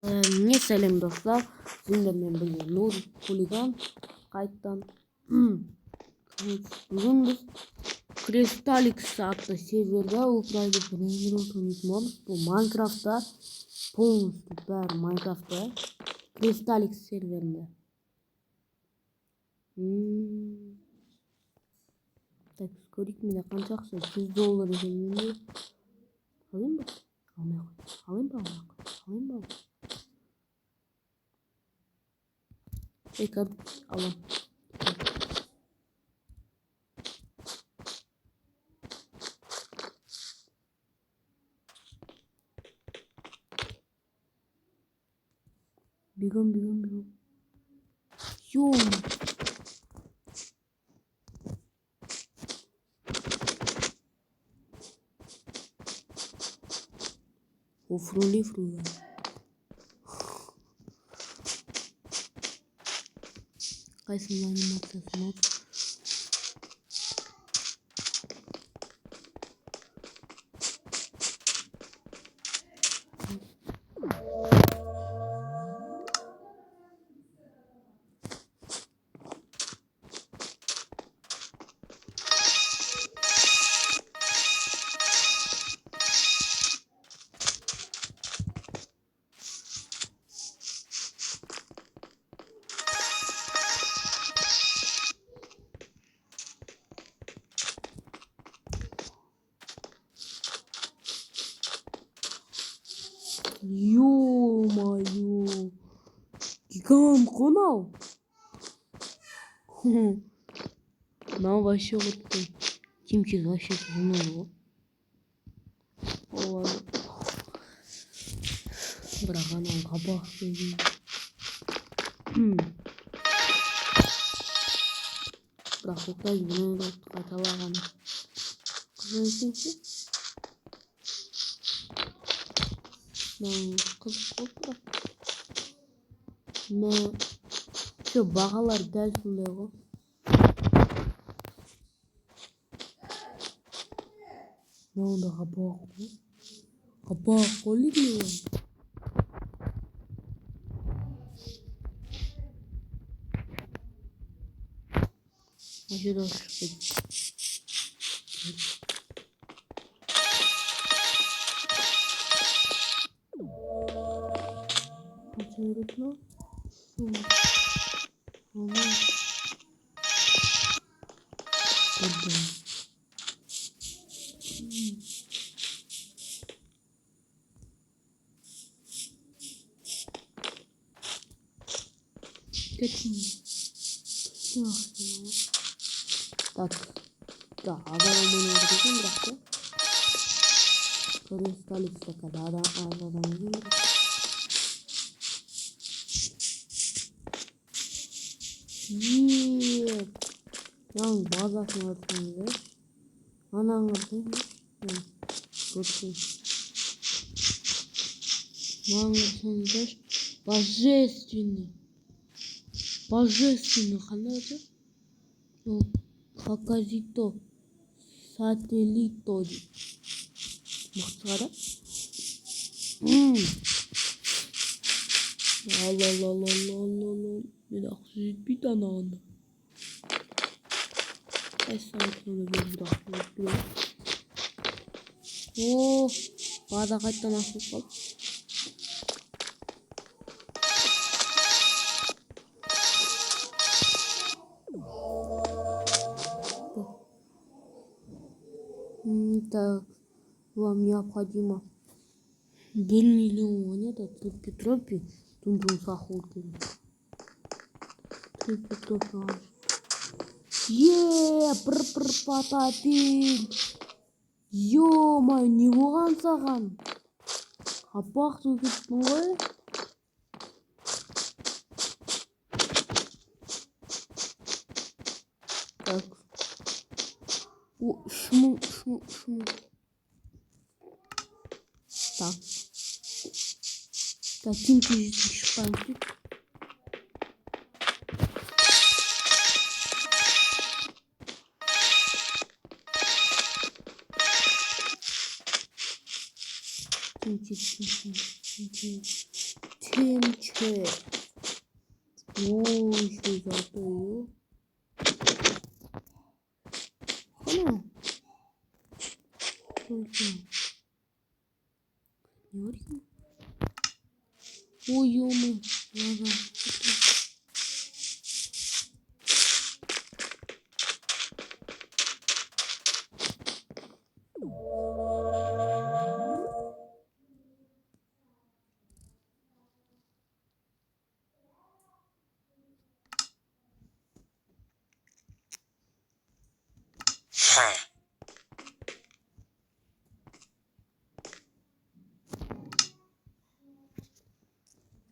Не сәлем достар. Сіздермен бірге Нур Хулиган қайттан. Бүгін біз Кристаликс атты серверде Украйда бірінші танытмамыз. Бұл Майнкрафтта полностью бәрі Майнкрафтта Кристаликс серверінде. Так, көрейік менде қанша ақша? $100 екенінде. Алайын ба? Алайын ба? Tekrar alalım. Bigum. Yo. O fruli. Kaysın animasyonu. Ё-моё! Гигант конал! Нам вообще вот Тимчик вообще тяжело. О, ладно. Браганан кабах. Брахукай bunu каталаган. Кызыкчы. Қызық. Но şu бағалар дәл сондай ғой. Мынау қабақ қой деймін. Ажыда шықпайды. Абсолютно. Так, да, агаром мы нарисуем, братья. Кристаликс такая, да, агаром мы. Нет, там база смотрим, она говорит, божественный, ханада. Хаказито сателлито. Махтара. Мен ақсы жетпейді анағында. Қайсаңыз бір. О, база қайттан ашылып қалды. Так, вам необходимо 1 миллион монет, тропи, тумбун сахулки. Потапин. Ё-моё, не болған саған. Қапақ төгеттің ғой. Так. О, шму. Так. Таким тезисім шықпаңыз. Тимче. Ой, что золотое. Хана. Только. Не оригинал. Ой, ё-моё. Ладно.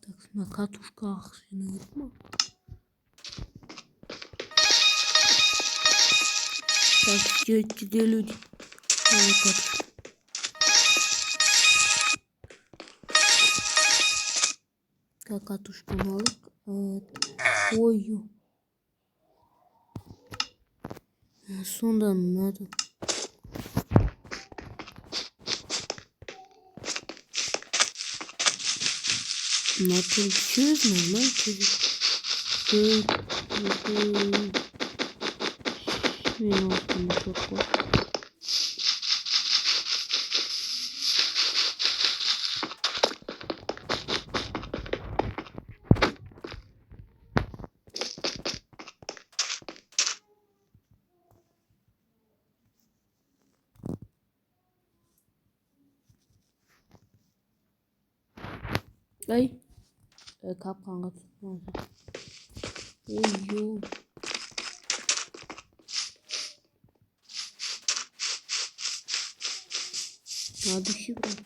Так, на катушках синема. Так, где люди? Как катушка малык. Ой. Сонда надо. На честно, знаете ли? Ай, капканга tutmaz. Ой. Надо еще брать.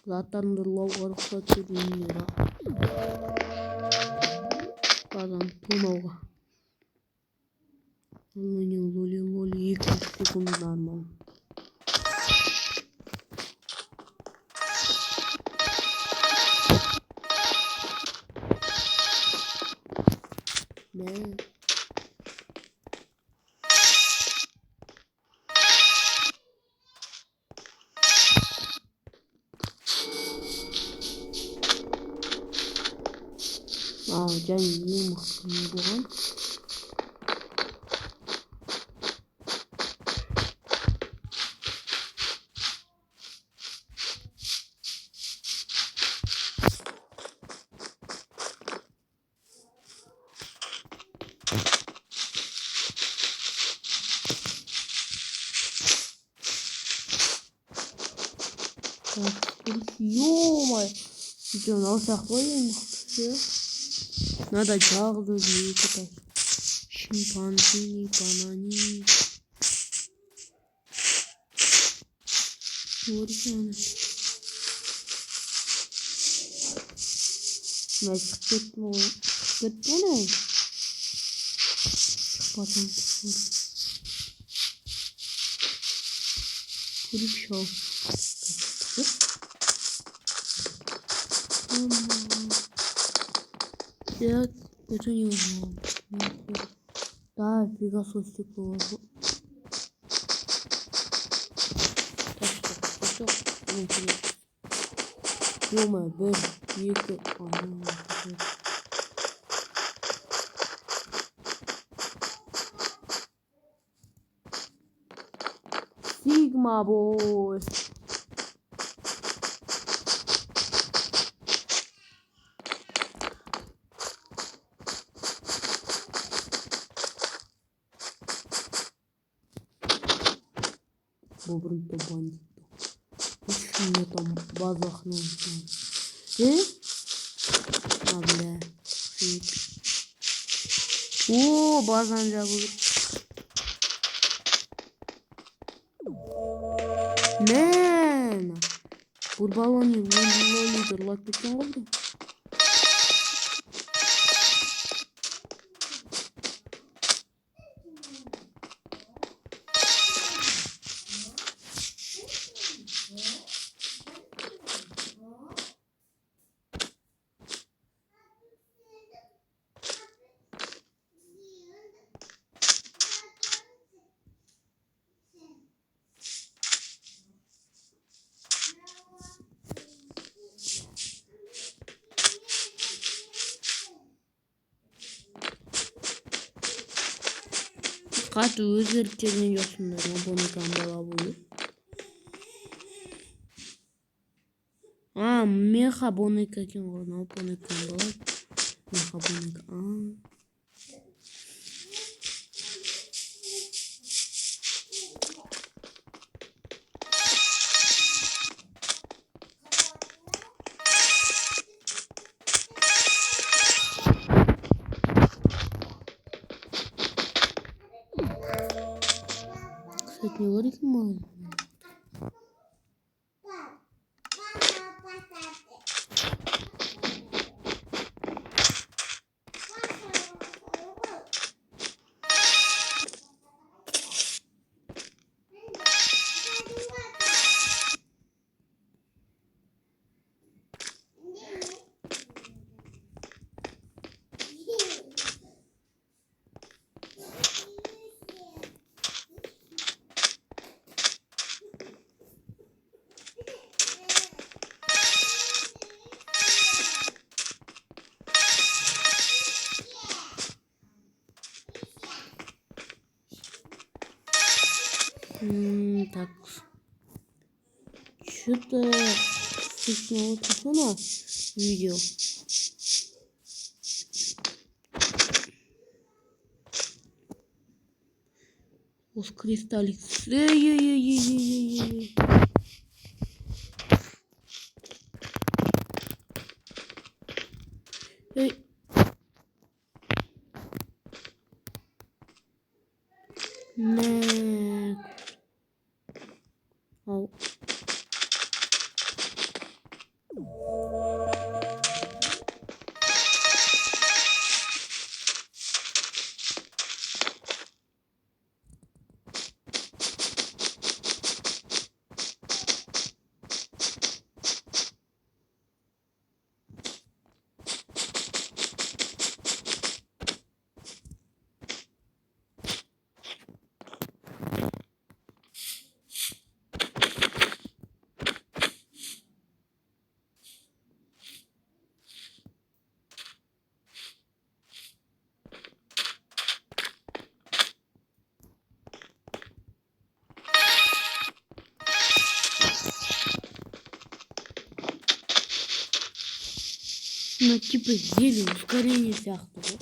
Латандырлауга рұқсат берілмейді. Базан тонауға. Міне лоли 2 секунд нормально. Не. Және ең мықты не болған? Ё-моё! Идем алсақ па енді? Надо жағы катать. Шимпанзини, банани. Оригинально. Мен шығып кеттім ғой. Шығып кетті ғой. Шықпасам көріп шау. Я это не узнал. Да, Пегасо стекло. Так что, ё-моё, бір, екі, Sigma boy. Бобрый-то бандит. Почему мне там базах нужно? Бля. О, базан забыл. Мэн. Бурбалони лидерлак кеткен ғой. Кат өзгерткен жоқсыңдар абонекам бала болып. Меха абонека екен ғой, абонекам бала. Меха абонека. Кстати, не говорите мало. Так. Что-то слышно вот на видео. Уж кристаллик. Эй. Не. Ау. Ну, типа зелень, ускорение сияқты ғой.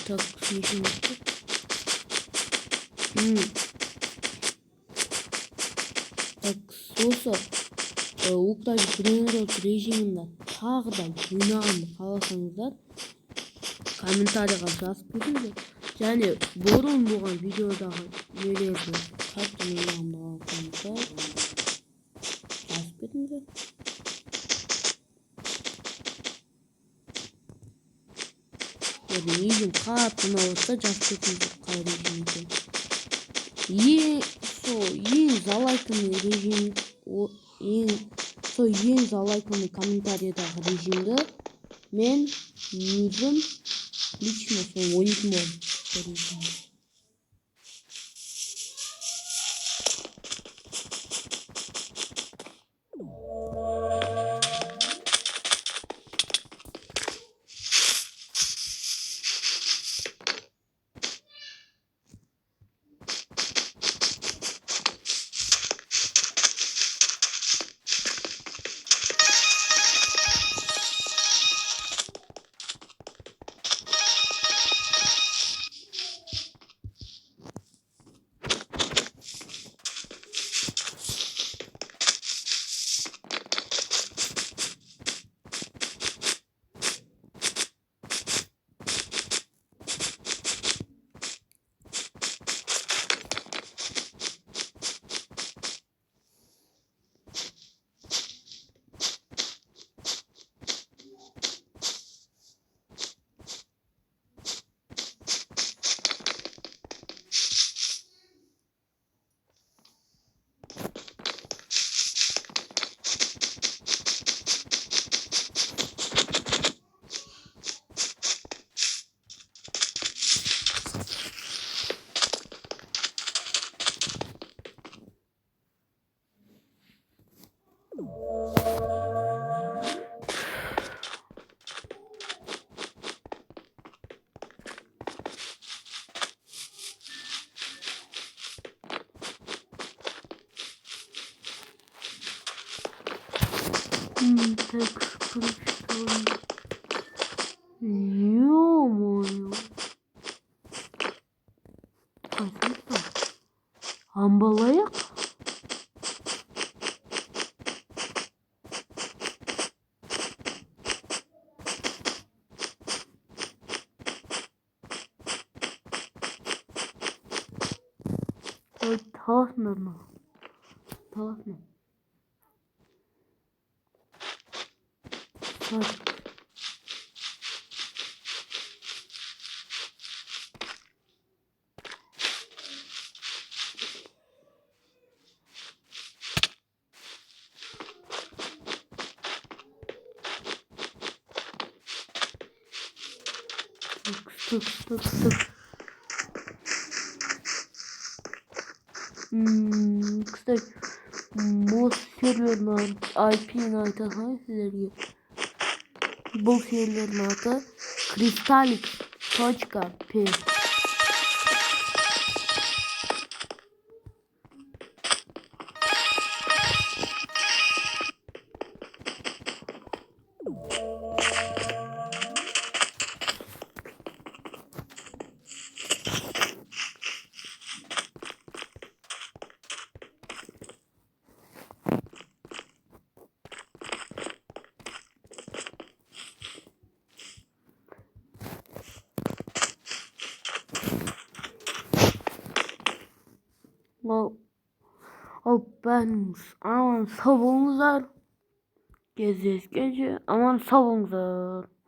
Так, смешно. Так, сосы уктаж тренировок режимінде тағы да ойнағанды қаласаңыздар комментарийға жазып кетіңіздер. Және бұрын болған видеодағы нелерді қатты ойнағанды қаласаңыздар жазып кетіңіздер. Режим қатты ұнаватса жазып кетіңіздер қай режим екен. Ең залайтынный режим, ең залайтынный комментарийдағы режимді мен өзім лично сол ойнайтын боламын. Так, ё-моё. Қайсысы? Амбалаяқ? Ой, таласна. Так. Кстати, мост серверінің IP-ін айта салайын сіздерге. Бұл сервердің аты crystalic.p. Ал бәріңіз аман сау болыңыздар. Кездескенше аман сау болыңыздар.